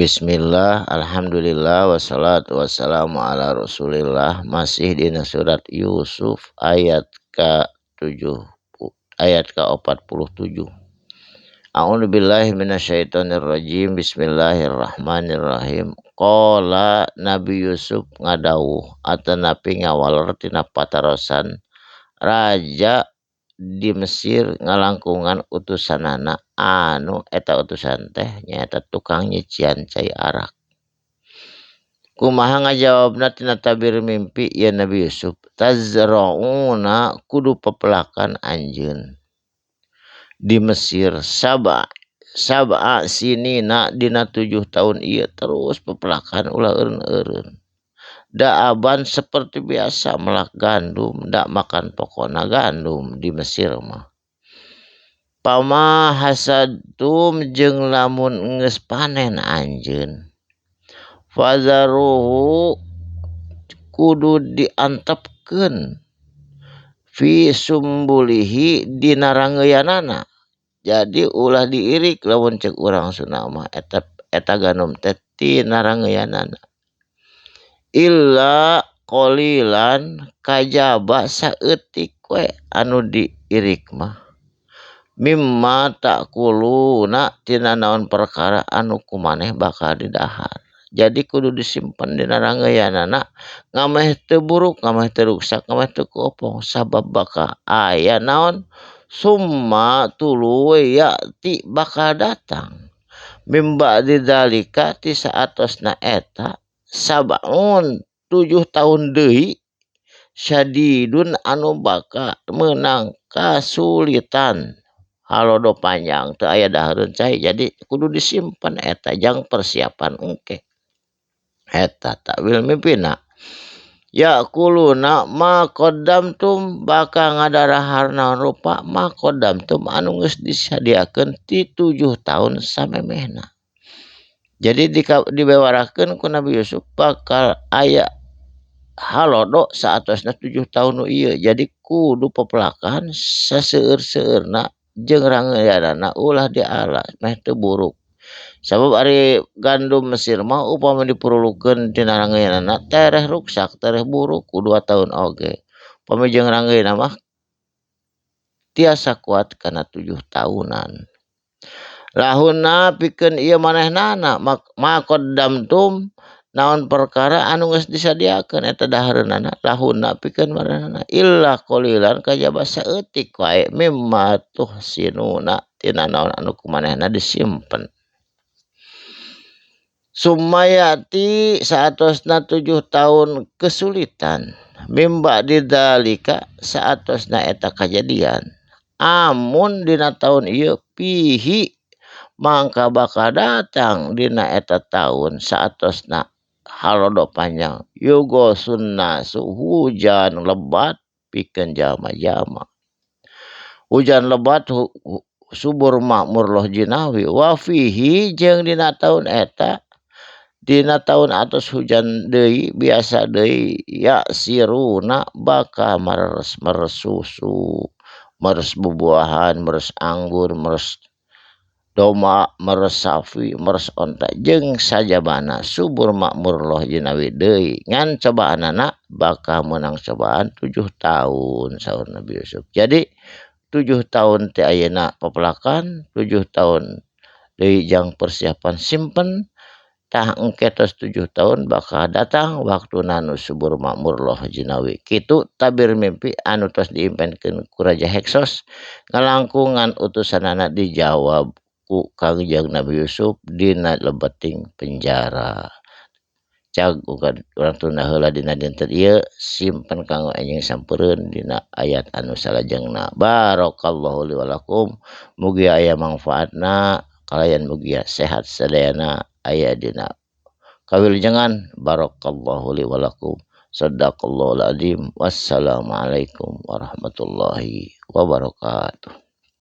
Bismillah, alhamdulillah, wassalatu wassalamu ala rasulillah. Masih dina surat Yusuf ayat ke-7, ayat ke-47. A'udzubillahi minasyaitonirrajim. Bismillahirrahmanirrahim. Qala Nabi Yusuf ngadawuh atanapi ngawaler tina patarosan raja di Mesir ngalangkungan utusanana anu eta utusan teh nyaeta tukang nyician cai arak. Kumaha ngajawabna tina tabir mimpi ya Nabi Yusuf, tazrauna kudu pepelakan anjeun di Mesir sab'a sinina dina 7 tahun ieu terus pepelakan ulah eureun-eureun. Da'aban seperti biasa melak gandum, dak makan pokona gandum di Mesir mah. Pama hasadtum jeung lamun geus panen anjeun. Fazaruhu kudu diantepkeun fi sumbulihi dina rangeuyanana. Jadi ulah diirik lamun ceuk urang Sunda mah eta gandum teh tina rangeuyanana. Illa qolilan kajaba saeutik we anu diirik mah. Mimma takuluna tina naon perkara anu kumaneh bakal didahar. Jadi kudu disimpen dina rangeuyanana ngameh teu buruk, ngameh teu ruksak, ngameh teu kopong sabab bakal aya naon summa tuluy ya'ti bakal datang. Mimba didzalika ti saatosna eta sab'un 7 tahun deui syadidun anu bakal meunang kasulitan halodo panjang teu aya dahareun cai. Jadi kudu disimpen eta jang persiapan engke. Eta takwil mimpina. Yaquluna ma qaddamtum bakal ngadarahar naon rupa ma qaddamtum anu geus disadiakeun ti 7 tahun samemehna. Jadi dibewarakeun ku Nabi Yusuf bakal aya halodo saatosna 7 tahun nu ieu. Jadi kudu pepelakan saseueur-seueurna jeung rangeuyanana ulah diala meh teu buruk. Sabab ari gandum Mesir mah upama dipurulukeun tina rangeuyanana tereh ruksak tereh buruk ku 2 tahun oge. Upami jeung rangeuyeuna mah tiasa kuat kana 7 tahunan. Lahuna pikeun ieu manehnana ma qaddamtum naon perkara anu geus disadiakeun eta dahareunana lahuna pikeun manehnana illa qolilan kajaba saeutik wae mimma tuhsinuna tina naon anu kumanehna disimpen. Sumayati saatosna 7 tahun kesulitan mimba didzalika saatosna eta kajadian amun dina tahun ieu pihi mangka bakal datang dina eta tahun saatosna halodo panjang yugosun nasu hujan lebat pikeun jalma-jalma. Hujan lebat subur makmur loh jinawi wa fihi jeung dina tahun eta dina tahun atos hujan deui biasa deui ya siruna bakal meres susu, meres bubuahan, meres anggur, meres doma, meres sapi, meres onta jeung sajabana subur makmur loh jinawi deui ngan cobaanana bakal menang cobaan 7 tahun saur Nabi Yusuf. Jadi 7 tahun teh ayeuna pepelakan 7 tahun deui jang persiapan simpen tah engke tos 7 tahun bakal datang waktuna nu subur makmur loh jinawi. Kitu tabir mimpi anu tos diimpenkeun ku Raja Heksos ngalangkungan utusanana dijawab ku Kangjeng Nabi Yusuf dina lebeting penjara. Cag urang tunda heula dina dinten ieu simpen kanggo enjing sampeureun dina ayat anu salajengna. Barakallahu li wa lakum. Mugi aya manfaatna kalayan mugi sehat sadayana aya dina kawilujengan. Barakallahu li wa lakum. Shadaqallahul adzim. Wassalamualaikum warahmatullahi wabarakatuh.